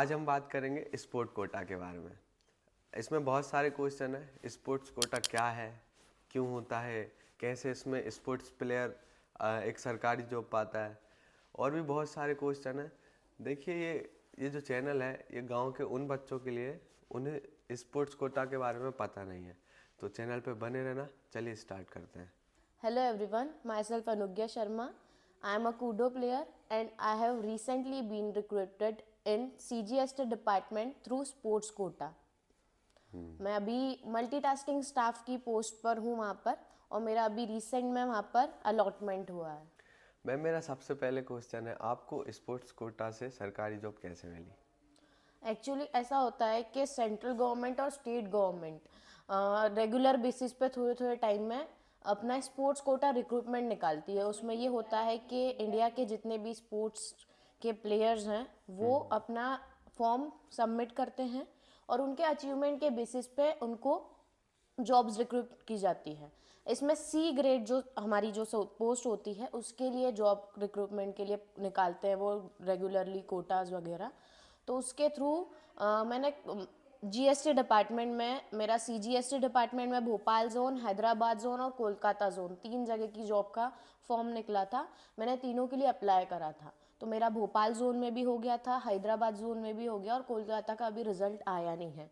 आज हम बात करेंगे स्पोर्ट कोटा के बारे में। इसमें बहुत सारे क्वेश्चन है। स्पोर्ट्स कोटा क्या है, क्यों होता है, कैसे इसमें स्पोर्ट्स प्लेयर एक सरकारी जॉब पाता है, और भी बहुत सारे क्वेश्चन है। देखिए ये जो चैनल है ये गांव के उन बच्चों के लिए उन्हें स्पोर्ट्स कोटा के बारे में पता नहीं है, तो चैनल पे बने रहना। चलिए स्टार्ट करते हैं। Hello everyone, myself Anugya Sharma. I am a Kudo player and I have recently been recruited in CGST department through sports quota. मैं अभी मल्टीटास्किंग स्टाफ की पोस्ट पर हूँ वहाँ पर, और मेरा अभी रिसेंट में वहाँ पर अलॉटमेंट हुआ है। मैम, मेरा सबसे पहले क्वेश्चन है, आपको स्पोर्ट्स कोटा से सरकारी जॉब कैसे मिली? एक्चुअली ऐसा होता है कि सेंट्रल गवर्नमेंट और स्टेट गवर्नमेंट रेगुलर बेसिस पे थोड़े थोड़े टाइम में अपना स्पोर्ट्स कोटा रिक्रूटमेंट निकालती है। उसमें ये होता है कि इंडिया के जितने भी स्पोर्ट्स के प्लेयर्स हैं वो अपना फॉर्म सबमिट करते हैं, और उनके अचीवमेंट के बेसिस पे उनको जॉब्स रिक्रूट की जाती है। इसमें सी ग्रेड जो हमारी जो पोस्ट होती है उसके लिए जॉब रिक्रूटमेंट के लिए निकालते हैं वो रेगुलरली कोटाज वगैरह। तो उसके थ्रू मैंने जीएसटी डिपार्टमेंट में, मेरा सीजीएसटी डिपार्टमेंट में भोपाल जोन, हैदराबाद जोन और कोलकाता जोन 3 जगह की जॉब का फॉर्म निकला था। मैंने तीनों के लिए अप्लाई करा था, तो मेरा भोपाल जोन में भी हो गया था, हैदराबाद जोन में भी हो गया, और कोलकाता का अभी रिजल्ट आया नहीं है।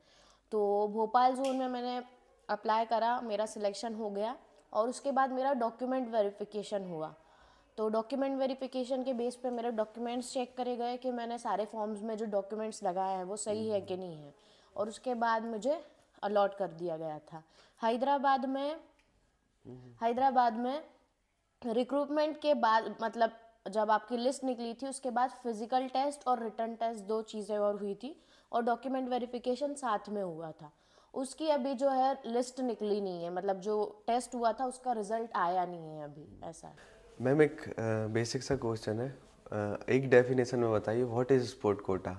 तो भोपाल जोन में मैंने अप्लाई करा, मेरा सिलेक्शन हो गया, और उसके बाद मेरा डॉक्यूमेंट वेरिफिकेशन हुआ। तो डॉक्यूमेंट वेरिफिकेशन के बेस पे मेरे डॉक्यूमेंट्स चेक करे गए कि मैंने सारे फॉर्म्स में जो डॉक्यूमेंट्स लगाए हैं वो सही है कि नहीं है, और उसके बाद मुझे अलॉट कर दिया गया था। हैदराबाद में रिक्रूटमेंट के बाद, मतलब जब आपकी लिस्ट निकली थी उसके बाद फिजिकल टेस्ट और रिटन टेस्ट 2 चीज़ें और हुई थी, और डॉक्यूमेंट वेरिफिकेशन साथ में हुआ था। उसकी अभी जो है लिस्ट निकली नहीं है, मतलब जो टेस्ट हुआ था उसका रिजल्ट आया नहीं है अभी, ऐसा है। मैम, एक बेसिक सा क्वेश्चन है, एक डेफिनेशन में बताइए, what is sport Kota?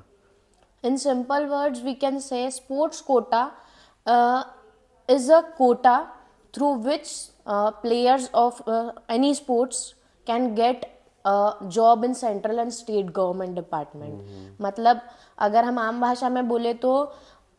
In simple words, we can say sports quota is a quota through which players of any sports can get a job in central and state government department. मतलब अगर हम आम भाषा में बोले तो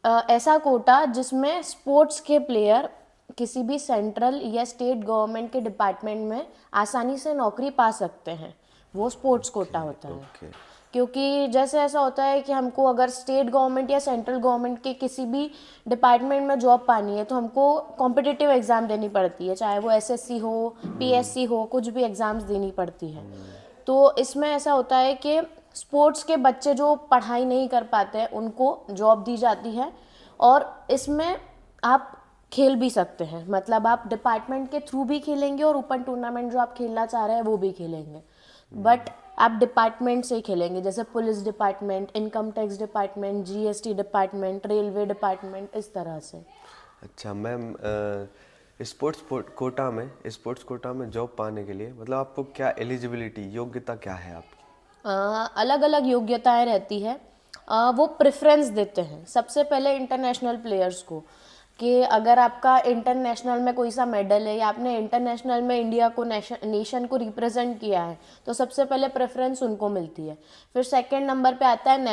ऐसा कोटा जिसमें स्पोर्ट्स के प्लेयर किसी भी सेंट्रल या स्टेट गवर्नमेंट के डिपार्टमेंट में आसानी से नौकरी पा सकते हैं, वो स्पोर्ट्स कोटा होता है। ओके। क्योंकि जैसे ऐसा होता है कि हमको अगर स्टेट गवर्नमेंट या सेंट्रल गवर्नमेंट के किसी भी डिपार्टमेंट में जॉब पानी है तो हमको कॉम्पिटिटिव एग्ज़ाम देनी पड़ती है, चाहे वो एसएससी हो, पीएससी हो, कुछ भी एग्ज़ाम्स देनी पड़ती है। तो इसमें ऐसा होता है कि स्पोर्ट्स के बच्चे जो पढ़ाई नहीं कर पाते हैं उनको जॉब दी जाती है, और इसमें आप खेल भी सकते हैं, मतलब आप डिपार्टमेंट के थ्रू भी खेलेंगे और ओपन टूर्नामेंट जो आप खेलना चाह रहे हैं वो भी खेलेंगे, बट आप डिपार्टमेंट से ही खेलेंगे, जैसे police department, income tax department, GST department, railway department, इस तरह से। अच्छा मैम, स्पोर्ट्स कोटा में जॉब पाने के लिए मतलब आपको क्या एलिजिबिलिटी, योग्यता क्या है आपकी? अलग अलग योग्यताएं रहती है। वो प्रेफरेंस देते हैं सबसे पहले इंटरनेशनल प्लेयर्स को, कि अगर आपका इंटरनेशनल में कोई सा मेडल है या आपने इंटरनेशनल में इंडिया को, नेशन को रिप्रेजेंट किया है, तो सबसे पहले प्रेफरेंस उनको मिलती है। फिर सेकंड नंबर पे आता है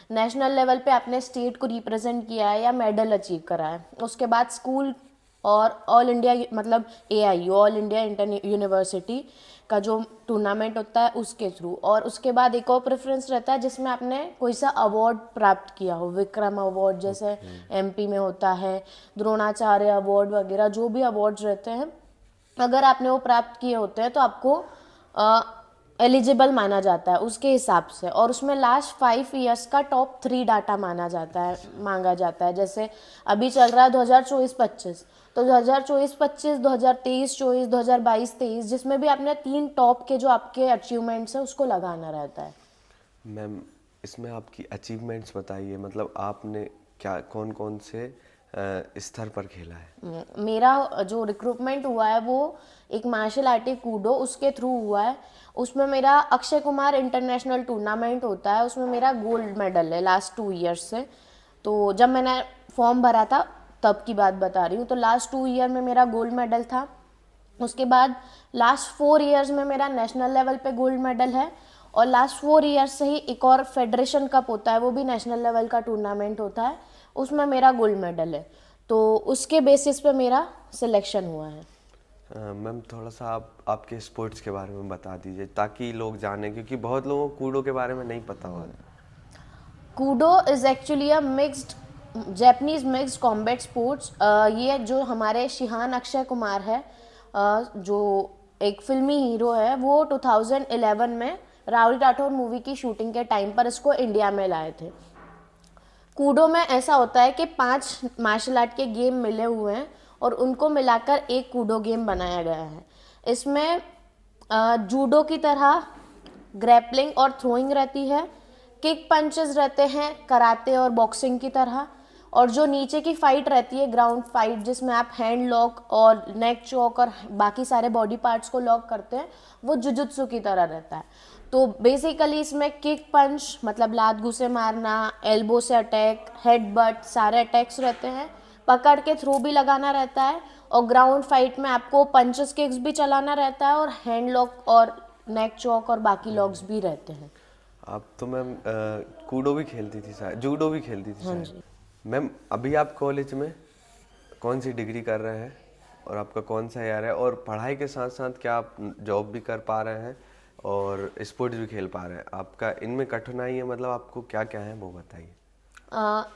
नेशनल लेवल पे आपने स्टेट को रिप्रेजेंट किया है या मेडल अचीव करा है। उसके बाद स्कूल और ऑल इंडिया, मतलब AIU, all India inter university का जो टूर्नामेंट होता है उसके थ्रू, और उसके बाद एक और प्रेफरेंस रहता है जिसमें आपने कोई सा अवार्ड प्राप्त किया हो, विक्रम अवार्ड जैसे MP में होता है, द्रोणाचार्य अवार्ड वगैरह, जो भी अवार्ड्स रहते हैं, अगर आपने वो प्राप्त किए होते हैं तो आपको एलिजिबल माना जाता है उसके हिसाब से, और उसमें लास्ट 5 ईयर्स का टॉप 3 डाटा मांगा जाता है। जैसे अभी चल रहा है 2024-25, तो 2024-25, 2023-24, 2022-23, जिसमें भी आपने 3 टॉप के जो आपके अचीवमेंट्स हैं उसको लगाना रहता है। मैम, इसमें आपकी अचीवमेंट्स बताइए, मतलब आपने क्या कौन कौन से स्तर पर खेला है? मेरा जो रिक्रूटमेंट हुआ है वो एक मार्शल आर्ट कूडो उसके थ्रू हुआ है। उसमें मेरा अक्षय कुमार इंटरनेशनल टूर्नामेंट होता है, उसमें मेरा गोल्ड मेडल है लास्ट 2 ईयर्स से। तो जब मैंने फॉर्म भरा था तब की बात बता रही हूँ, तो लास्ट 2 ईयर में मेरा गोल्ड मेडल था। उसके बाद लास्ट 4 ईयर्स में मेरा नेशनल लेवल पे गोल्ड मेडल है, और लास्ट 4 ईयर्स से ही एक और फेडरेशन कप होता है, वो भी नेशनल लेवल का टूर्नामेंट होता है, उसमें मेरा गोल्ड मेडल है। तो उसके बेसिस पे मेरा सिलेक्शन हुआ है। मैम थोड़ा सा आप आपके स्पोर्ट्स के बारे में बता दीजिए ताकि लोग जानें, क्योंकि बहुत लोगों को कूडो के बारे में नहीं पता होगा। Koodo is actually a mixed Japanese mixed combat sports. ये जो हमारे शिहान अक्षय कुमार है, जो एक फिल्मी हीरो है, वो 2011 में राहुल राठौर मूवी की शूटिंग के टाइम पर इसको इंडिया में लाए थे। कूडो में ऐसा होता है कि 5 मार्शल आर्ट के गेम मिले हुए हैं और उनको मिलाकर एक कूडो गेम बनाया गया है। इसमें जूडो की तरह ग्रैपलिंग और थ्रोइंग रहती है, किक पंचेस रहते हैं कराटे और बॉक्सिंग की तरह, और जो नीचे की फाइट रहती है ग्राउंड फाइट, जिसमें आप हैंड लॉक और नेक चॉक और बाकी सारे बॉडी पार्ट्स को लॉक करते हैं, वो जुजुत्सु की तरह रहता है। तो बेसिकली इसमें किक पंच मतलब लात घुसे मारना, एल्बो से अटैक, हेडबट, सारे अटैक्स रहते हैं, पकड़ के थ्रो भी लगाना रहता है, और ग्राउंड फाइट में आपको पंचेस किक्स भी चलाना रहता है, और हैंड लॉक और नेक चॉक और बाकी लॉक्स भी रहते हैं। आप तो मैम कूडो भी खेलती थी शायद, जूडो भी खेलती थी शायद। मैम अभी आप कॉलेज में कौन सी डिग्री कर रहे हैं और आपका कौन सा ईयर है, और पढ़ाई के साथ साथ क्या आप जॉब भी कर पा रहे हैं और स्पोर्ट्स भी खेल पा रहे हैं? आपका इनमें कठिनाई है, मतलब आपको क्या क्या है वो बताइए।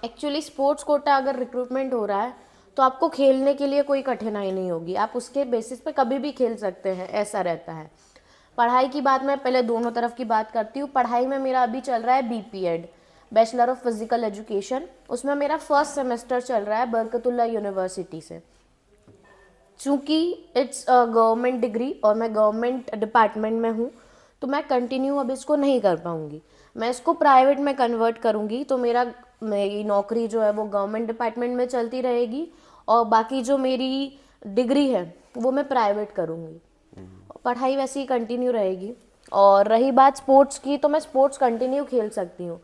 एक्चुअली स्पोर्ट्स कोटा अगर रिक्रूटमेंट हो रहा है तो आपको खेलने के लिए कोई कठिनाई नहीं होगी, आप उसके बेसिस पे कभी भी खेल सकते हैं, ऐसा रहता है। पढ़ाई की बात मैं पहले दोनों तरफ की बात करती हूँ। पढ़ाई में मेरा अभी चल रहा है BPEd, bachelor of physical education. उसमें मेरा फर्स्ट सेमेस्टर चल रहा है बरकतुल्ला यूनिवर्सिटी से। चूँकि इट्स अ गवर्नमेंट डिग्री और मैं गवर्नमेंट डिपार्टमेंट में हूँ, तो मैं कंटिन्यू अब इसको नहीं कर पाऊँगी, मैं इसको प्राइवेट में कन्वर्ट करूँगी। तो मेरी नौकरी जो है वो गवर्नमेंट डिपार्टमेंट में चलती रहेगी, और बाकी जो मेरी डिग्री है वो मैं प्राइवेट करूँगी। पढ़ाई वैसे ही कंटिन्यू रहेगी। और रही बात स्पोर्ट्स की, तो मैं स्पोर्ट्स कंटिन्यू खेल सकती हूँ।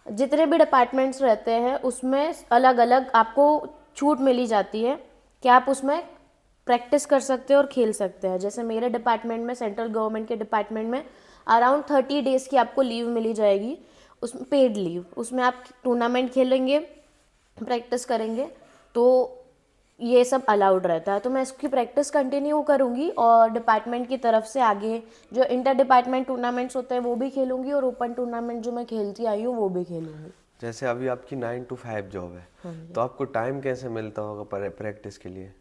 जितने भी डिपार्टमेंट्स रहते हैं उसमें अलग अलग आपको छूट मिली जाती है कि आप उसमें प्रैक्टिस कर सकते हो और खेल सकते हैं। जैसे मेरे डिपार्टमेंट में, सेंट्रल गवर्नमेंट के डिपार्टमेंट में, अराउंड 30 डेज़ की आपको लीव मिली जाएगी, उसमें पेड लीव। उसमें आप टूर्नामेंट खेलेंगे, प्रैक्टिस करेंगे, तो ये सब अलाउड रहता है। तो मैं इसकी प्रैक्टिस कंटिन्यू करूँगी, और डिपार्टमेंट की तरफ से आगे जो इंटर डिपार्टमेंट टूर्नामेंट्स होते हैं वो भी खेलूँगी, और ओपन टूर्नामेंट जो मैं खेलती आई हूँ वो भी खेलूँगी। जैसे अभी आपकी 9 to 5 जॉब है, तो आपको टाइम कैसे मिलता होगा प्रैक्टिस के लिए?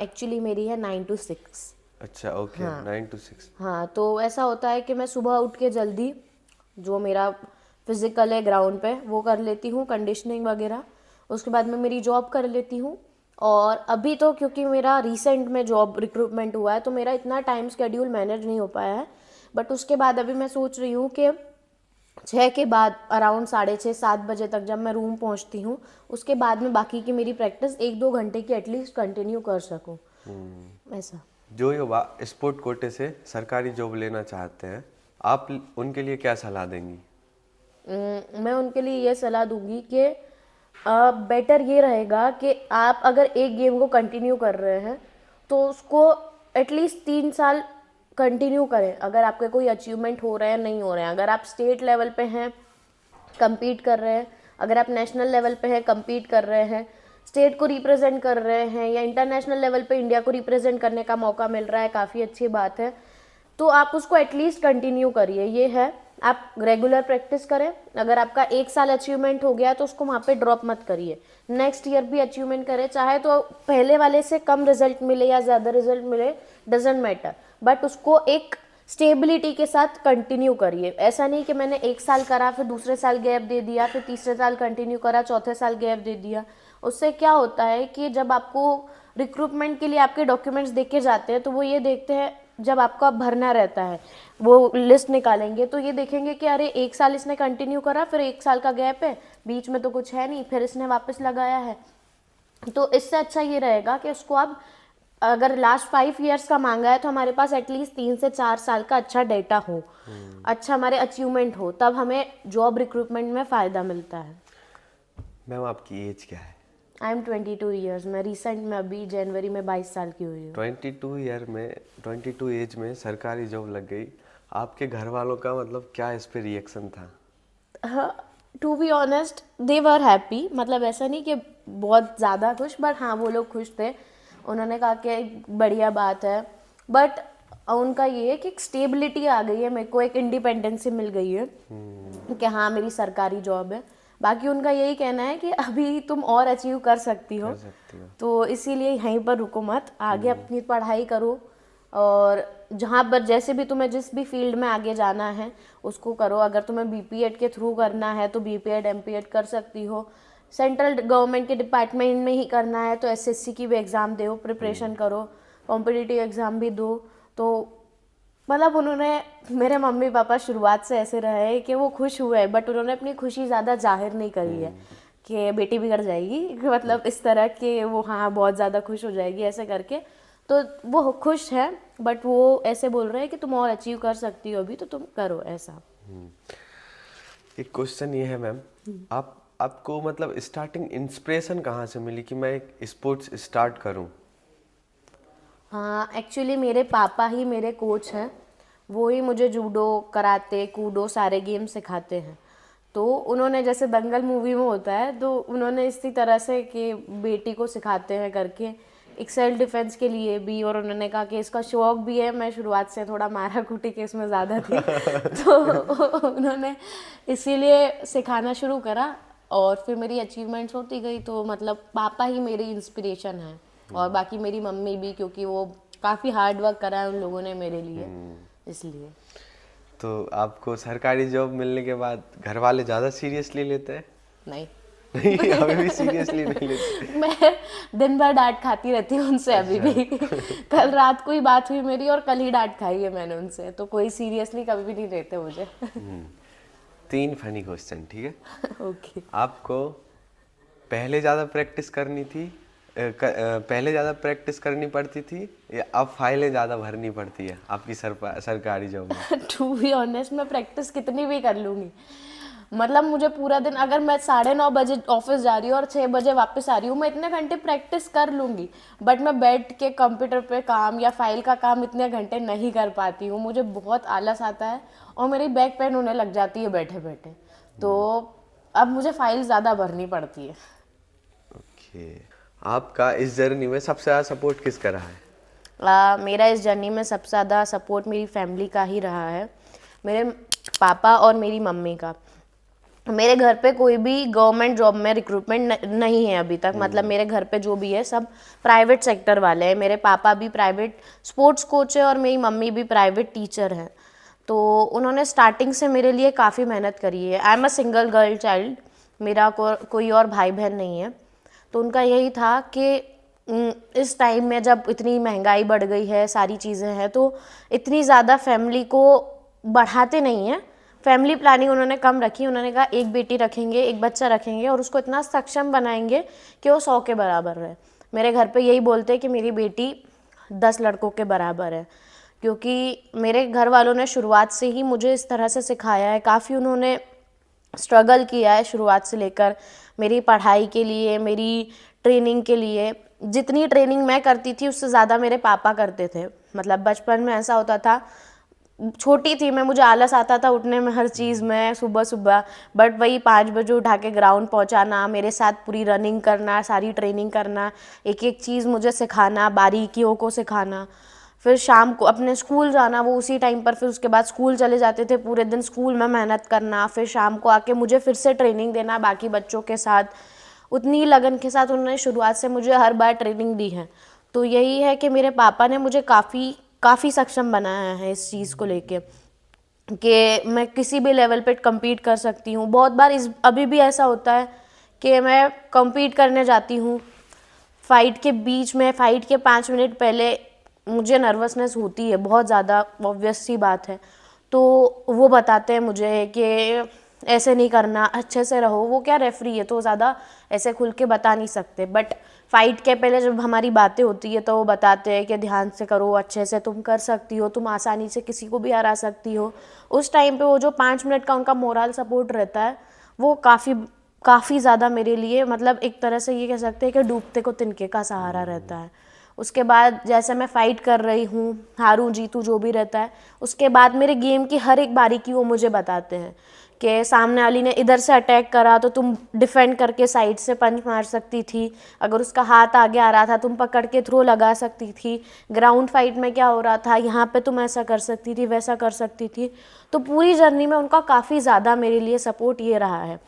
एक्चुअली मेरी है 9 to 6। अच्छा, ओके। 9 to 6। हाँ, तो ऐसा होता है कि मैं सुबह उठ के जल्दी जो मेरा फिजिकल है ग्राउंड पे वो कर लेती हूँ, कंडीशनिंग वगैरह। उसके बाद मैं मेरी जॉब कर लेती हूँ। और अभी तो क्योंकि मेरा रिसेंट में जॉब रिक्रूटमेंट हुआ है, तो मेरा इतना टाइम स्केड्यूल मैनेज नहीं हो पाया है। बट उसके बाद अभी मैं सोच रही हूँ कि 6 के बाद अराउंड 6:30-7 बजे तक जब मैं रूम पहुँचती हूँ, उसके बाद में बाकी की मेरी प्रैक्टिस 1-2 घंटे की एटलीस्ट कंटिन्यू कर सकूँ, ऐसा। जो युवा स्पोर्ट कोटे से सरकारी जॉब लेना चाहते हैं, आप उनके लिए क्या सलाह देंगी? मैं उनके लिए ये सलाह दूंगी कि बेटर ये रहेगा कि आप अगर एक गेम को कंटिन्यू कर रहे हैं तो उसको एटलीस्ट 3 साल कंटिन्यू करें। अगर आपके कोई अचीवमेंट हो रहे हैं, नहीं हो रहे हैं, अगर आप स्टेट लेवल पे हैं, compete कर रहे हैं, अगर आप नेशनल लेवल पे हैं, compete कर रहे हैं, स्टेट को रिप्रेजेंट कर रहे हैं, या इंटरनेशनल लेवल पे इंडिया को रिप्रेजेंट करने का मौका मिल रहा है, काफ़ी अच्छी बात है, तो आप उसको एटलीस्ट कंटिन्यू करिए। ये है, आप रेगुलर प्रैक्टिस करें। अगर आपका 1 साल अचीवमेंट हो गया तो उसको वहाँ पे ड्रॉप मत करिए, नेक्स्ट ईयर भी अचीवमेंट करें, चाहे तो पहले वाले से कम रिजल्ट मिले या ज़्यादा रिजल्ट मिले, डजेंट मैटर, बट उसको एक स्टेबिलिटी के साथ कंटिन्यू करिए। ऐसा नहीं कि मैंने 1 साल करा, फिर दूसरे साल गैप दे दिया, फिर तीसरे साल कंटिन्यू करा, चौथे साल गैप दे दिया। उससे क्या होता है कि जब आपको रिक्रूटमेंट के लिए आपके डॉक्यूमेंट्स देखे जाते हैं तो वो ये देखते हैं, जब आपका भरना रहता है वो लिस्ट निकालेंगे तो ये देखेंगे कि अरे 1 साल इसने कंटिन्यू करा, फिर 1 साल का गैप है, बीच में तो कुछ है नहीं, फिर इसने वापस लगाया है। तो इससे अच्छा ये रहेगा कि उसको आप, अगर लास्ट 5 ईयर्स का मांगा है तो हमारे पास एटलीस्ट 3 से 4 साल का अच्छा डेटा हो, अच्छा हमारे अचीवमेंट हो, तब हमें जॉब रिक्रूटमेंट में फ़ायदा मिलता है। मैम आपकी एज क्या है? I am 22 years. मैं रिसेंट में अभी जनवरी में 22 साल की हुई हूँ। 22 एज में सरकारी जॉब लग गई। आपके घर वालों का मतलब क्या इस पे रिएक्शन था? To be honest they were happy, मतलब ऐसा नहीं कि बहुत ज़्यादा खुश, बट हाँ वो लोग खुश थे। उन्होंने कहा कि बढ़िया बात है, बट उनका ये है कि एक स्टेबिलिटी आ गई है, मेरे को एक इंडिपेंडेंसी मिल गई है कि हाँ मेरी सरकारी जॉब है। बाकी उनका यही कहना है कि अभी तुम और अचीव कर सकती हो, कर सकती हो। तो इसीलिए यहीं पर रुको मत, आगे अपनी पढ़ाई करो और जहाँ पर जैसे भी तुम्हें जिस भी फील्ड में आगे जाना है उसको करो। अगर तुम्हें बीपीएड के थ्रू करना है तो बीपीएड एमपीएड कर सकती हो, सेंट्रल गवर्नमेंट के डिपार्टमेंट में ही करना है तो एसएससी की भी एग्ज़ाम दो, प्रिपरेशन करो, कॉम्पिटिटिव एग्ज़ाम भी दो। तो मतलब उन्होंने, मेरे मम्मी पापा शुरुआत से ऐसे रहे कि वो खुश हुए, बट उन्होंने अपनी खुशी ज़्यादा जाहिर नहीं करी है कि बेटी बिगड़ जाएगी, मतलब इस तरह के वो हाँ बहुत ज़्यादा खुश हो जाएगी ऐसे करके। तो वो खुश है, बट वो ऐसे बोल रहे हैं कि तुम और अचीव कर सकती हो अभी, तो तुम करो ऐसा। एक क्वेश्चन ये है मैम, आपको मतलब स्टार्टिंग इंस्पिरेशन कहाँ से मिली कि मैं एक स्पोर्ट्स स्टार्ट करूँ? हाँ एक्चुअली मेरे पापा ही मेरे कोच हैं, वो ही मुझे जूडो कराटे कूडो सारे गेम सिखाते हैं। तो उन्होंने जैसे दंगल मूवी में होता है, तो उन्होंने इसी तरह से कि बेटी को सिखाते हैं करके एक सेल्फ डिफेंस के लिए भी, और उन्होंने कहा कि इसका शौक भी है। मैं शुरुआत से थोड़ा मारा कुटी के इसमें ज़्यादा थी तो उन्होंने इसीलिए सिखाना शुरू करा और फिर मेरी अचीवमेंट्स होती गई। तो मतलब पापा ही मेरी इंस्पिरेशन है और बाकी मेरी मम्मी भी, क्योंकि वो काफ़ी हार्ड वर्क करा है उन लोगों ने मेरे लिए, इसलिए। तो आपको सरकारी जॉब मिलने के बाद घर वाले ज़्यादा सीरियसली लेते हैं? नहीं नहीं, अभी भी सीरियसली नहीं लेते? मैं दिन भर डांट खाती रहती हूँ उनसे अभी भी कल रात को ही बात हुई मेरी और कल ही डांट खाई है मैंने उनसे, तो कोई सीरियसली कभी भी नहीं लेते मुझे 3 फनी क्वेश्चन, ठीक है? ओके। आपको पहले ज़्यादा प्रैक्टिस करनी थी, पहले ज़्यादा प्रैक्टिस करनी पड़ती थी या अब फाइलें ज़्यादा भरनी पड़ती है आपकी सरकारी जॉब में? टू बी ऑनेस्ट मैं प्रैक्टिस कितनी भी कर लूँगी, मतलब मुझे पूरा दिन, अगर मैं 9:30 बजे ऑफिस जा रही हूँ और 6 बजे वापस आ रही हूँ, मैं इतने घंटे प्रैक्टिस कर लूँगी, बट मैं बैठ के कंप्यूटर पे काम या फाइल का काम इतने घंटे नहीं कर पाती हूँ। मुझे बहुत आलस आता है और मेरी बैक पेन होने लग जाती है बैठे बैठे, तो अब मुझे फाइल ज़्यादा भरनी पड़ती है। ओके, आपका इस जर्नी में सबसे ज़्यादा सपोर्ट किसका रहा है? मेरा इस जर्नी में सबसे ज़्यादा सपोर्ट मेरी फैमिली का ही रहा है, मेरे पापा और मेरी मम्मी का। मेरे घर पे कोई भी गवर्नमेंट जॉब में रिक्रूटमेंट नहीं है अभी तक, मतलब मेरे घर पे जो भी है सब प्राइवेट सेक्टर वाले हैं। मेरे पापा भी प्राइवेट स्पोर्ट्स कोच है और मेरी मम्मी भी प्राइवेट टीचर है। तो उन्होंने स्टार्टिंग से मेरे लिए काफ़ी मेहनत करी है। I am a single girl child, मेरा कोई और भाई बहन नहीं है। तो उनका यही था कि इस टाइम में जब इतनी महंगाई बढ़ गई है, सारी चीज़ें हैं, तो इतनी ज़्यादा फैमिली को बढ़ाते नहीं हैं, फैमिली प्लानिंग उन्होंने कम रखी। उन्होंने कहा एक बेटी रखेंगे, एक बच्चा रखेंगे और उसको इतना सक्षम बनाएंगे कि वो 100 के बराबर रहे। मेरे घर पे यही बोलते हैं कि मेरी बेटी 10 लड़कों के बराबर है, क्योंकि मेरे घर वालों ने शुरुआत से ही मुझे इस तरह से सिखाया है। काफ़ी उन्होंने स्ट्रगल किया है शुरुआत से लेकर, मेरी पढ़ाई के लिए, मेरी ट्रेनिंग के लिए। जितनी ट्रेनिंग मैं करती थी उससे ज़्यादा मेरे पापा करते थे। मतलब बचपन में ऐसा होता था, छोटी थी मैं, मुझे आलस आता था उठने में हर चीज़ में सुबह सुबह, बट वही 5 बजे उठा के ग्राउंड पहुंचाना, मेरे साथ पूरी रनिंग करना, सारी ट्रेनिंग करना, एक एक चीज़ मुझे सिखाना, बारीकियों को सिखाना। फिर शाम को अपने स्कूल जाना, वो उसी टाइम पर, फिर उसके बाद स्कूल चले जाते थे, पूरे दिन स्कूल में मेहनत करना, फिर शाम को आके मुझे फिर से ट्रेनिंग देना बाकी बच्चों के साथ। उतनी लगन के साथ उन्होंने शुरुआत से मुझे हर बार ट्रेनिंग दी है। तो यही है कि मेरे पापा ने मुझे काफ़ी सक्षम बनाया है इस चीज़ को लेके कि मैं किसी भी लेवल पे compete कर सकती हूँ। बहुत बार अभी भी ऐसा होता है कि मैं compete करने जाती हूँ, फाइट के बीच में, फाइट के 5 मिनट पहले मुझे नर्वसनेस होती है बहुत ज़्यादा, ऑब्वियस सी बात है। तो वो बताते हैं मुझे कि ऐसे नहीं करना, अच्छे से रहो। वो क्या रेफरी है तो ज़्यादा ऐसे खुल के बता नहीं सकते, बट फाइट के पहले जब हमारी बातें होती है तो वो बताते हैं कि ध्यान से करो, अच्छे से, तुम कर सकती हो, तुम आसानी से किसी को भी हरा सकती हो। उस टाइम पे वो जो 5 मिनट का उनका मोरल सपोर्ट रहता है, वो काफ़ी ज़्यादा मेरे लिए, मतलब एक तरह से ये कह सकते हैं कि डूबते को तिनके का सहारा रहता है। उसके बाद जैसे मैं फ़ाइट कर रही हूँ, हारूँ जीतूँ जो भी रहता है, उसके बाद मेरे गेम की हर एक बारीकी वो मुझे बताते हैं कि सामने वाली ने इधर से अटैक करा तो तुम डिफेंड करके साइड से पंच मार सकती थी, अगर उसका हाथ आगे आ रहा था तुम पकड़ के थ्रो लगा सकती थी, ग्राउंड फाइट में क्या हो रहा था यहाँ पे तुम ऐसा कर सकती थी, वैसा कर सकती थी। तो पूरी जर्नी में उनका काफ़ी ज़्यादा मेरे लिए सपोर्ट ये रहा है।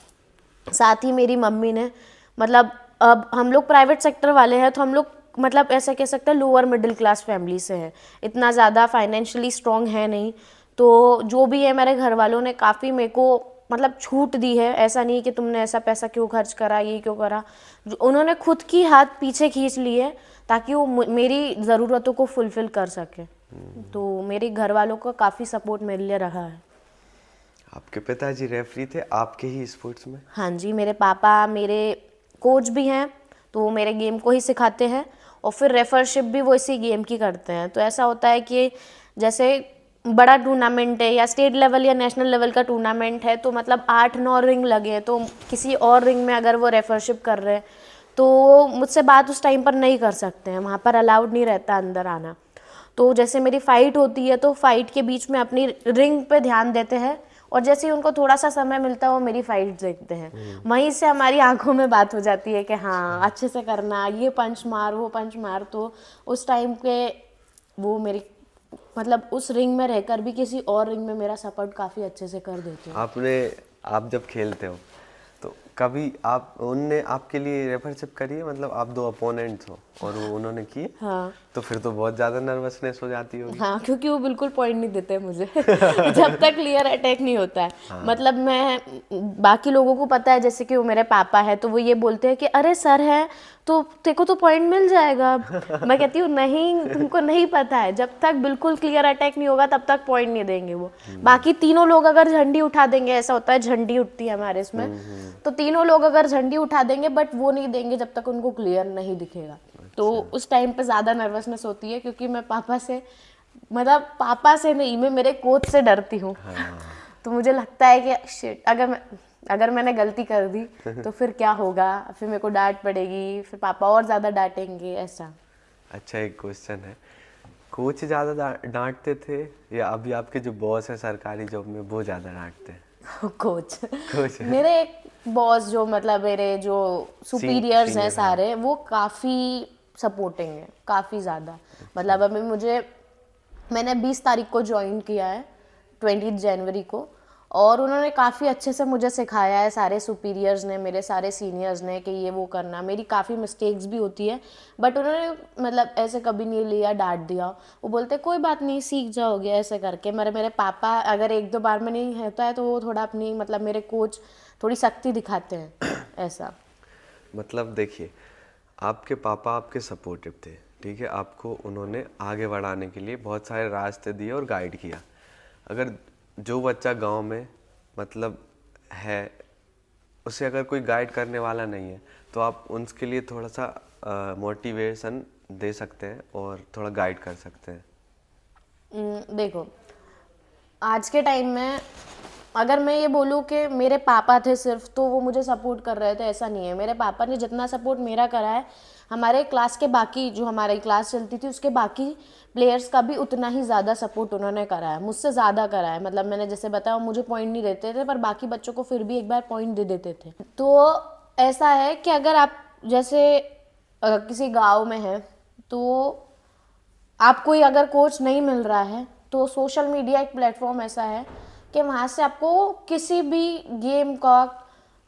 साथ ही मेरी मम्मी ने, मतलब अब हम लोग प्राइवेट सेक्टर वाले हैं तो हम लोग मतलब ऐसा कह सकते हैं लोअर मिडिल क्लास फैमिली से हैं, इतना ज़्यादा फाइनेंशियली स्ट्रॉन्ग है नहीं। तो जो भी है मेरे घर वालों ने काफ़ी मेरे को मतलब छूट दी है, ऐसा नहीं कि तुमने ऐसा पैसा क्यों खर्च करा, ये क्यों करा। उन्होंने खुद की हाथ पीछे खींच लिए ताकि वो मेरी ज़रूरतों को फुलफ़िल कर सके। तो मेरे घर वालों का काफ़ी सपोर्ट मेरे लिए रहा है। आपके पिताजी रेफरी थे आपके ही स्पोर्ट्स में? हाँ जी, मेरे पापा मेरे कोच भी हैं, तो वो मेरे गेम को ही सिखाते हैं और फिर रेफरशिप भी वो इसी गेम की करते हैं। तो ऐसा होता है कि जैसे बड़ा टूर्नामेंट है या स्टेट लेवल या नेशनल लेवल का टूर्नामेंट है, तो मतलब 8-9 रिंग लगे हैं, तो किसी और रिंग में अगर वो रेफरशिप कर रहे हैं तो मुझसे बात उस टाइम पर नहीं कर सकते हैं, वहाँ पर अलाउड नहीं रहता अंदर आना। तो जैसे मेरी फ़ाइट होती है तो फ़ाइट के बीच में अपनी रिंग पे ध्यान देते हैं और जैसे ही उनको थोड़ा सा समय मिलता है वो मेरी फाइट देखते हैं। वहीं से हमारी आंखों में बात हो जाती है कि हाँ अच्छे से करना, ये पंच मार वो पंच मार। तो उस टाइम पे वो मेरी मतलब उस रिंग में रहकर भी किसी और रिंग में मेरा सपोर्ट काफ़ी अच्छे से कर देते हैं। आप जब खेलते हो तो कभी आप उनने आपके लिए रेफरशिप करी है, मतलब आप दो अपोनेंट्स हो और वो उन्होंने की? हाँ तो फिर तो बहुत ज़्यादा नर्वसनेस हो जाती होगी। हाँ, क्योंकि वो बिल्कुल पॉइंट नहीं देते मुझे जब तक क्लियर अटैक नहीं होता है। मतलब मैं बाकी लोगों को पता है, जैसे कि वो मेरे पापा है तो वो ये बोलते हैं कि अरे सर है तो तेरे को तो पॉइंट मिल जाएगा। मैं कहती हूँ नहीं, तुमको नहीं पता है, जब तक बिल्कुल क्लियर अटैक नहीं होगा तब तक पॉइंट नहीं देंगे वो। बाकी तीनों लोग अगर झंडी उठा देंगे, ऐसा होता है झंडी उठती है हमारे इसमें, तो तीनों लोग अगर झंडी उठा देंगे बट वो नहीं देंगे जब तक उनको क्लियर नहीं दिखेगा। तो उस टाइम पे ज़्यादा नर्वसनेस होती है क्योंकि मैं पापा से, मतलब पापा से नहीं, मैं मेरे कोच से डरती हूँ। तो मुझे लगता है कि शिट, अगर मैंने गलती कर दी तो फिर क्या होगा, फिर मेरे को डांट पड़ेगी, फिर पापा और ज़्यादा डांटेंगे, ऐसा। अच्छा, एक क्वेश्चन है, कोच ज़्यादा डांटते थे या अभी आपके जो बॉस है सरकारी जॉब में वो ज़्यादा डांटते हैं? कोच मेरे एक बॉस जो मतलब मेरे जो सुपीरियर्स हैं सीनियर, हाँ। सारे, वो काफ़ी सपोर्टिंग है, काफ़ी ज़्यादा। मतलब अभी मैंने 20 तारीख को ज्वाइन किया है, 20 जनवरी को, और उन्होंने काफ़ी अच्छे से मुझे सिखाया है, सारे सुपीरियर्स ने, मेरे सारे सीनियर्स ने, कि ये वो करना। मेरी काफ़ी मिस्टेक्स भी होती है बट उन्होंने मतलब ऐसे कभी नहीं लिया डांट दिया। वो बोलते कोई बात नहीं, सीख जाओगे, ऐसे करके। मेरे पापा अगर 1-2 बार में नहीं होता है तो वो थोड़ा अपनी, मतलब मेरे कोच थोड़ी सख्ती दिखाते हैं, ऐसा। मतलब देखिए, आपके पापा आपके सपोर्टिव थे, ठीक है, आपको उन्होंने आगे बढ़ाने के लिए बहुत सारे रास्ते दिए और गाइड किया। अगर जो बच्चा गांव में मतलब है, उसे अगर कोई गाइड करने वाला नहीं है तो आप उनके लिए थोड़ा सा मोटिवेशन दे सकते हैं और थोड़ा गाइड कर सकते हैं। देखो, आज के टाइम में अगर मैं ये बोलूँ कि मेरे पापा थे सिर्फ तो वो मुझे सपोर्ट कर रहे थे, ऐसा नहीं है। मेरे पापा ने जितना सपोर्ट मेरा करा है, हमारे क्लास के बाकी, जो हमारी क्लास चलती थी उसके बाकी प्लेयर्स का भी उतना ही ज़्यादा सपोर्ट उन्होंने करा है, मुझसे ज़्यादा करा है। मतलब मैंने जैसे बताया, मुझे पॉइंट नहीं देते थे पर बाकी बच्चों को फिर भी एक बार पॉइंट दे देते थे। तो ऐसा है कि अगर आप जैसे किसी गाँव में हैं तो आपको ही अगर कोच नहीं मिल रहा है तो सोशल मीडिया एक प्लेटफॉर्म ऐसा है कि वहाँ से आपको किसी भी गेम का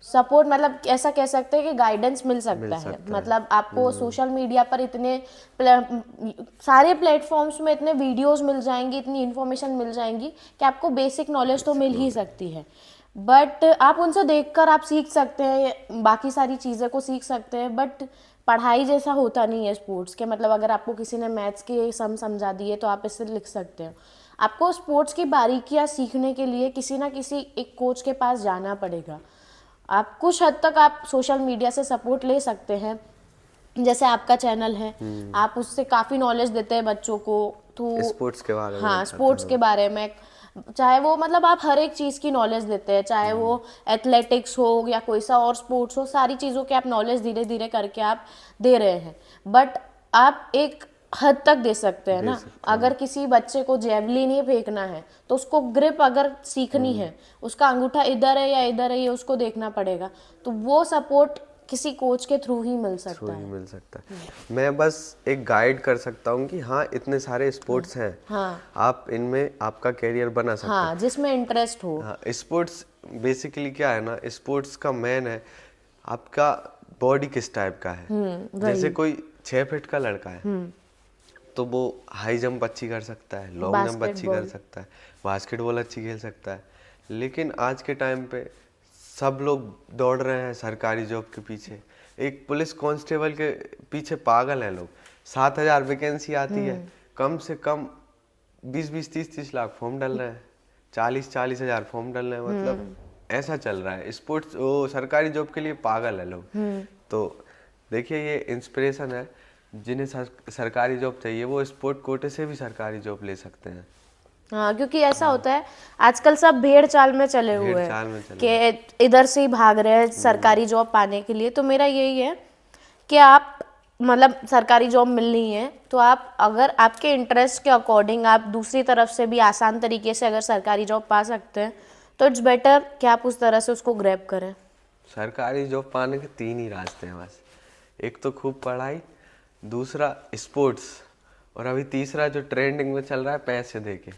सपोर्ट, मतलब ऐसा कह सकते हैं कि गाइडेंस मिल सकता है। मतलब आपको सोशल मीडिया पर इतने सारे प्लेटफॉर्म्स में इतने वीडियोस मिल जाएंगी, इतनी इन्फॉर्मेशन मिल जाएंगी कि आपको बेसिक नॉलेज तो मिल ही सकती है। बट आप उनसे देखकर आप सीख सकते हैं, बाकी सारी चीज़ें को सीख सकते हैं, बट पढ़ाई जैसा होता नहीं है स्पोर्ट्स के। मतलब अगर आपको किसी ने मैथ्स के सम समझा दिए तो आप इससे लिख सकते हो। आपको स्पोर्ट्स की बारीकियाँ सीखने के लिए किसी ना किसी एक कोच के पास जाना पड़ेगा। आप कुछ हद तक आप सोशल मीडिया से सपोर्ट ले सकते हैं, जैसे आपका चैनल है, आप उससे काफ़ी नॉलेज देते हैं बच्चों को, तो स्पोर्ट्स के बारे में हाँ, स्पोर्ट्स के बारे में, चाहे वो मतलब आप हर एक चीज़ की नॉलेज देते हैं, चाहे वो एथलेटिक्स हो या कोई सा और स्पोर्ट्स हो, सारी चीज़ों के आप नॉलेज धीरे धीरे करके आप दे रहे हैं। बट आप एक हद तक दे सकते हैं ना। अगर किसी बच्चे को जेवलिन ही फेंकना है तो उसको ग्रिप अगर सीखनी है, उसका अंगूठा इधर है या इधर है ये उसको देखना पड़ेगा, तो वो सपोर्ट किसी कोच के थ्रू ही मिल सकता ही है। मिल सकता है। मैं बस एक गाइड कर सकता हूँ कि हाँ इतने सारे स्पोर्ट्स हैं, हाँ आप इनमें आपका करियर बना सकते हैं। हाँ, जिसमें इंटरेस्ट हो। हाँ, स्पोर्ट्स बेसिकली क्या है ना, स्पोर्ट्स का मेन है आपका बॉडी किस टाइप का है। जैसे कोई 6 फीट का लड़का है तो वो हाई जंप अच्छी कर सकता है, लॉन्ग जंप अच्छी कर बास्केटबॉल। सकता है, बास्केटबॉल अच्छी खेल सकता है। लेकिन आज के टाइम पे सब लोग दौड़ रहे हैं सरकारी जॉब के पीछे, एक पुलिस कांस्टेबल के पीछे पागल हैं लोग। 7,000 वैकेंसी आती है, कम से कम 20-20, 30-30 लाख फॉर्म डल रहे हैं, 40-40 हजार फॉर्म डल रहे हैं। मतलब ऐसा चल रहा है स्पोर्ट्स, वो सरकारी जॉब के लिए पागल है लोग। तो देखिए ये इंस्पिरेशन है, जिन्हें सरकारी जॉब चाहिए वो स्पोर्ट कोटे से भी सरकारी जॉब ले सकते हैं। हाँ, क्योंकि ऐसा होता है आजकल सब भेड़ चाल में चले हुए भेड़ हैं चाल में चले कि इधर से ही भाग रहे हैं सरकारी जॉब पाने के लिए। तो मेरा यही है कि आप मतलब सरकारी जॉब मिलनी है तो आप अगर आपके इंटरेस्ट के अकॉर्डिंग आप दूसरी तरफ से भी आसान तरीके से अगर सरकारी जॉब पा सकते हैं तो इट्स बेटर कि आप उस तरह से उसको ग्रैब करें। सरकारी जॉब पाने के 3 ही रास्ते हैं बस, एक तो खूब पढ़ाई, दूसरा स्पोर्ट्स, और अभी तीसरा जो ट्रेंडिंग में चल रहा है पैसे देके।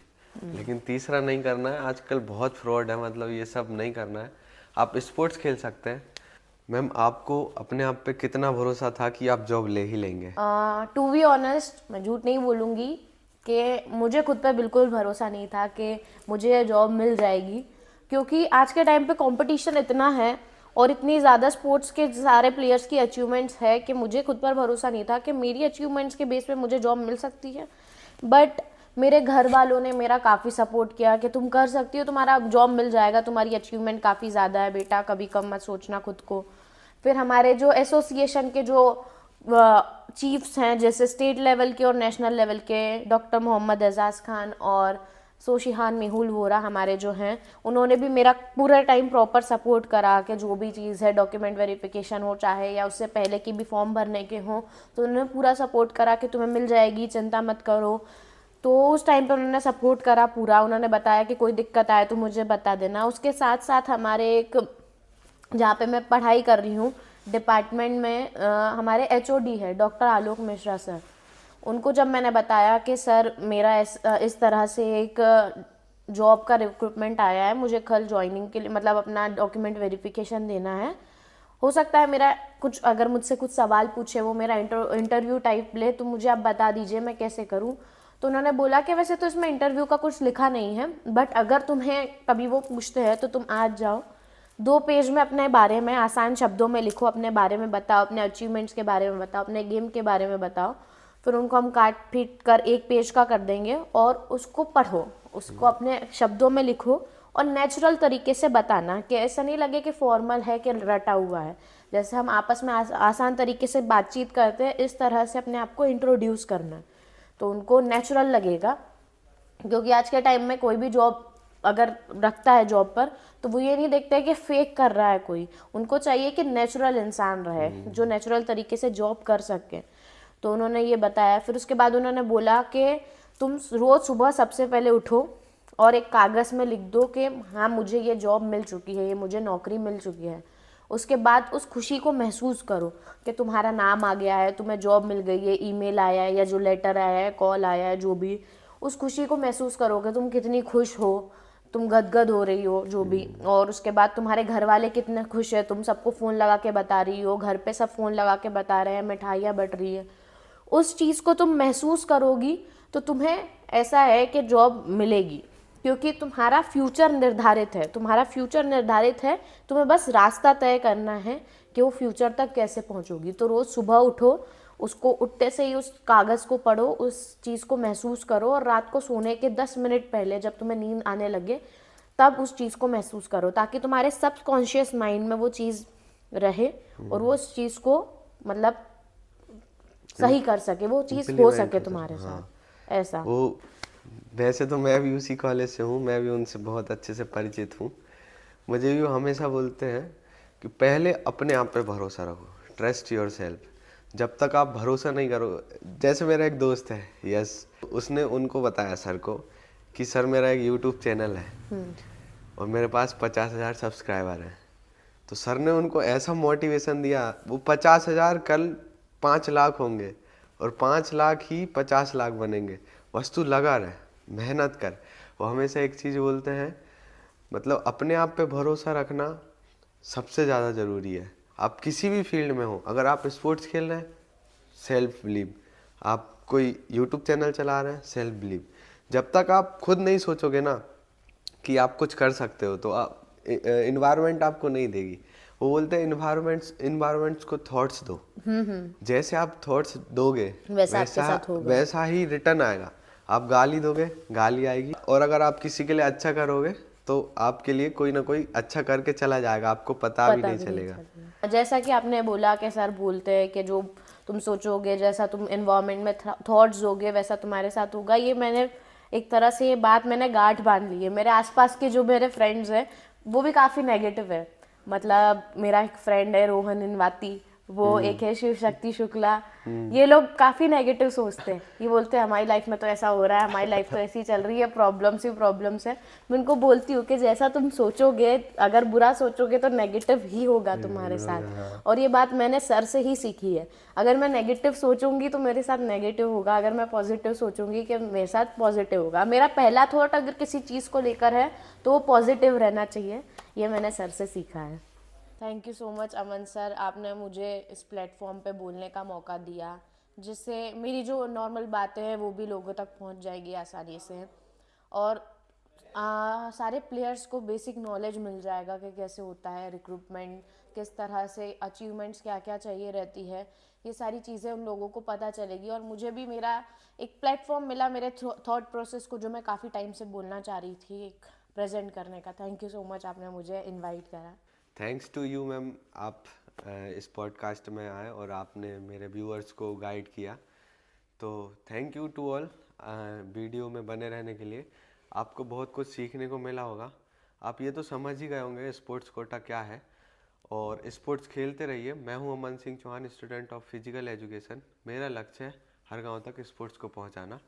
लेकिन तीसरा नहीं करना है, आजकल बहुत फ्रॉड है, मतलब ये सब नहीं करना है। आप स्पोर्ट्स खेल सकते हैं। मैम आपको अपने आप पे कितना भरोसा था कि आप जॉब ले ही लेंगे? टू बी ऑनेस्ट मैं झूठ नहीं बोलूँगी कि मुझे खुद पे बिल्कुल भरोसा नहीं था कि मुझे ये जॉब मिल जाएगी, क्योंकि आज के टाइम पे कंपटीशन इतना है और इतनी ज़्यादा स्पोर्ट्स के सारे प्लेयर्स की अचीवमेंट्स है कि मुझे खुद पर भरोसा नहीं था कि मेरी अचीवमेंट्स के बेस पे मुझे जॉब मिल सकती है। बट मेरे घर वालों ने मेरा काफ़ी सपोर्ट किया कि तुम कर सकती हो, तुम्हारा जॉब मिल जाएगा, तुम्हारी अचीवमेंट काफ़ी ज़्यादा है बेटा, कभी कम मत सोचना खुद को। फिर हमारे जो एसोसिएशन के जो चीफ्स हैं जैसे स्टेट लेवल के और नेशनल लेवल के, डॉक्टर मोहम्मद एजाज खान और सोशिहान मेहुल वोरा हमारे जो हैं, उन्होंने भी मेरा पूरा टाइम प्रॉपर सपोर्ट करा कि जो भी चीज़ है डॉक्यूमेंट वेरिफिकेशन हो चाहे या उससे पहले की भी फॉर्म भरने के हों, तो उन्होंने पूरा सपोर्ट करा कि तुम्हें मिल जाएगी, चिंता मत करो। तो उस टाइम पर उन्होंने सपोर्ट करा पूरा, उन्होंने बताया कि कोई दिक्कत आए तो मुझे बता देना। उसके साथ साथ हमारे एक जहाँ पे मैं पढ़ाई कर रही हूँ डिपार्टमेंट में हमारे एचओडी है डॉक्टर आलोक मिश्रा सर। उनको जब मैंने बताया कि सर मेरा इस तरह से एक जॉब का रिक्रूटमेंट आया है, मुझे कल ज्वाइनिंग के लिए मतलब अपना डॉक्यूमेंट वेरिफिकेशन देना है, हो सकता है मेरा कुछ अगर मुझसे कुछ सवाल पूछे वो मेरा इंटरव्यू टाइप ले तो मुझे आप बता दीजिए मैं कैसे करूँ। तो उन्होंने बोला कि वैसे तो इसमें इंटरव्यू का कुछ लिखा नहीं है, बट अगर तुम्हें कभी वो पूछते हैं तो तुम आज जाओ, 2 पेज में अपने बारे में आसान शब्दों में लिखो, अपने बारे में बताओ, अपने अचीवमेंट्स के बारे में बताओ, अपने गेम के बारे में बताओ। फिर उनको हम काट पीट कर 1 पेज का कर देंगे और उसको पढ़ो, उसको अपने शब्दों में लिखो और नेचुरल तरीके से बताना कि ऐसा नहीं लगे कि फॉर्मल है कि रटा हुआ है। जैसे हम आपस में आसान तरीके से बातचीत करते हैं इस तरह से अपने आप को इंट्रोड्यूस करना है, तो उनको नेचुरल लगेगा। क्योंकि आज के टाइम में कोई भी जॉब अगर रखता है जॉब पर तो वो ये नहीं देखते हैं कि फेक कर रहा है कोई, उनको चाहिए कि नेचुरल इंसान रहे जो नेचुरल तरीके से जॉब कर सके। तो उन्होंने ये बताया। फिर उसके बाद उन्होंने बोला कि तुम रोज़ सुबह सबसे पहले उठो और एक कागज़ में लिख दो कि हाँ मुझे ये जॉब मिल चुकी है, ये मुझे नौकरी मिल चुकी है। उसके बाद उस खुशी को महसूस करो कि तुम्हारा नाम आ गया है, तुम्हें जॉब मिल गई है, ईमेल आया है या जो लेटर आया है, कॉल आया है, जो भी, उस खुशी को महसूस करो कि तुम कितनी खुश हो, तुम गदगद हो रही हो जो भी। और उसके बाद तुम्हारे घर वाले कितने खुश है, तुम सबको फ़ोन लगा के बता रही हो, घर पे सब फ़ोन लगा के बता रहे हैं, मिठाइयाँ बट रही है। उस चीज़ को तुम महसूस करोगी तो तुम्हें ऐसा है कि जॉब मिलेगी, क्योंकि तुम्हारा फ्यूचर निर्धारित है, तुम्हारा फ्यूचर निर्धारित है, तुम्हें बस रास्ता तय करना है कि वो फ्यूचर तक कैसे पहुंचोगी। तो रोज़ सुबह उठो, उसको उठते से ही उस कागज़ को पढ़ो, उस चीज़ को महसूस करो और रात को सोने के 10 मिनट पहले जब तुम्हें नींद आने लगे तब उस चीज़ को महसूस करो, ताकि तुम्हारे सबकॉन्शियस माइंड में वो चीज़ रहे और वो उस चीज़ को मतलब सही कर सके, वो चीज़ हो सके तुम्हारे साथ ऐसा। वो वैसे तो मैं भी उसी कॉलेज से हूँ, मैं भी उनसे बहुत अच्छे से परिचित हूँ। मुझे भी वो हमेशा बोलते हैं कि पहले अपने आप पे भरोसा रखो, ट्रस्ट योर सेल्फ। जब तक आप भरोसा नहीं करो, जैसे मेरा एक दोस्त है यस, उसने उनको बताया सर को कि सर मेरा एक यूट्यूब चैनल है और मेरे पास 50,000 सब्सक्राइबर हैं। तो सर ने उनको ऐसा मोटिवेशन दिया, वो 50,000 कल 5 लाख होंगे और 5 लाख ही 50 लाख बनेंगे। बस तू लगा रहे, मेहनत कर। वो हमेशा एक चीज़ बोलते हैं, मतलब अपने आप पे भरोसा रखना सबसे ज़्यादा ज़रूरी है। आप किसी भी फील्ड में हो, अगर आप स्पोर्ट्स खेल रहे हैं, सेल्फ बिलीव। आप कोई यूट्यूब चैनल चला रहे हैं, सेल्फ बिलीव। जब तक आप खुद नहीं सोचोगे ना कि आप कुछ कर सकते हो, तो आप इन्वायरमेंट आपको नहीं देगी। वो बोलते हैं इन्वायरमेंट्स को थॉट्स दो। जैसे आप थॉट्स दोगे वैसा आपके साथ होगा। वैसा ही रिटर्न आएगा। आप गाली दोगे, गाली आएगी। और अगर आप किसी के लिए अच्छा करोगे तो आपके लिए कोई ना कोई अच्छा करके चला जाएगा, आपको पता भी नहीं चलेगा। जैसा कि आपने बोला कि सर बोलते हैं कि जो तुम सोचोगे, जैसा तुम एनवायरनमेंट में थॉट्स दोगे, वैसा तुम्हारे साथ होगा। ये मैंने एक तरह से ये बात मैंने गांठ बांध ली है। मेरे आसपास के जो मेरे फ्रेंड्स हैं वो भी काफ़ी नेगेटिव है। मतलब मेरा एक फ्रेंड है रोहन इनवाती, वो एक है शिव शक्ति शुक्ला, ये लोग काफ़ी नेगेटिव सोचते हैं। ये बोलते हैं हमारी लाइफ में तो ऐसा हो रहा है, हमारी लाइफ तो ऐसी चल रही है, प्रॉब्लम्स ही प्रॉब्लम्स है। मैं उनको बोलती हूँ कि जैसा तुम सोचोगे, अगर बुरा सोचोगे तो नेगेटिव ही होगा तुम्हारे साथ। और ये बात मैंने सर से ही सीखी है। अगर मैं नेगेटिव सोचूंगी तो मेरे साथ नेगेटिव होगा, अगर मैं पॉजिटिव सोचूंगी कि मेरे साथ पॉजिटिव होगा। मेरा पहला थॉट अगर किसी चीज़ को लेकर है तो वो पॉजिटिव रहना चाहिए। ये मैंने सर से सीखा है। Thank you so much Aman sir, आपने मुझे इस प्लेटफॉर्म पे बोलने का मौका दिया, जिससे मेरी जो नॉर्मल बातें हैं वो भी लोगों तक पहुंच जाएगी आसानी से। और सारे प्लेयर्स को बेसिक नॉलेज मिल जाएगा कि कैसे होता है रिक्रूटमेंट, किस तरह से अचीवमेंट्स क्या क्या चाहिए रहती है। ये सारी चीज़ें उन लोगों को पता चलेगी और मुझे भी मेरा एक प्लेटफॉर्म मिला मेरे थॉट प्रोसेस को, जो मैं काफ़ी टाइम से बोलना चाह रही थी, एक प्रेजेंट करने का। थैंक यू सो मच, आपने मुझे इनवाइट करा। थैंक्स टू यू मैम, आप इस पॉडकास्ट में आए और आपने मेरे व्यूअर्स को गाइड किया। तो thank you to all video में बने रहने के लिए। आपको बहुत कुछ सीखने को मिला होगा। आप ये तो समझ ही गए होंगे स्पोर्ट्स कोटा क्या है, और स्पोर्ट्स खेलते रहिए। मैं हूं Aman Singh Chauhan, student of physical education. मेरा लक्ष्य है हर गांव तक स्पोर्ट्स को पहुंचाना।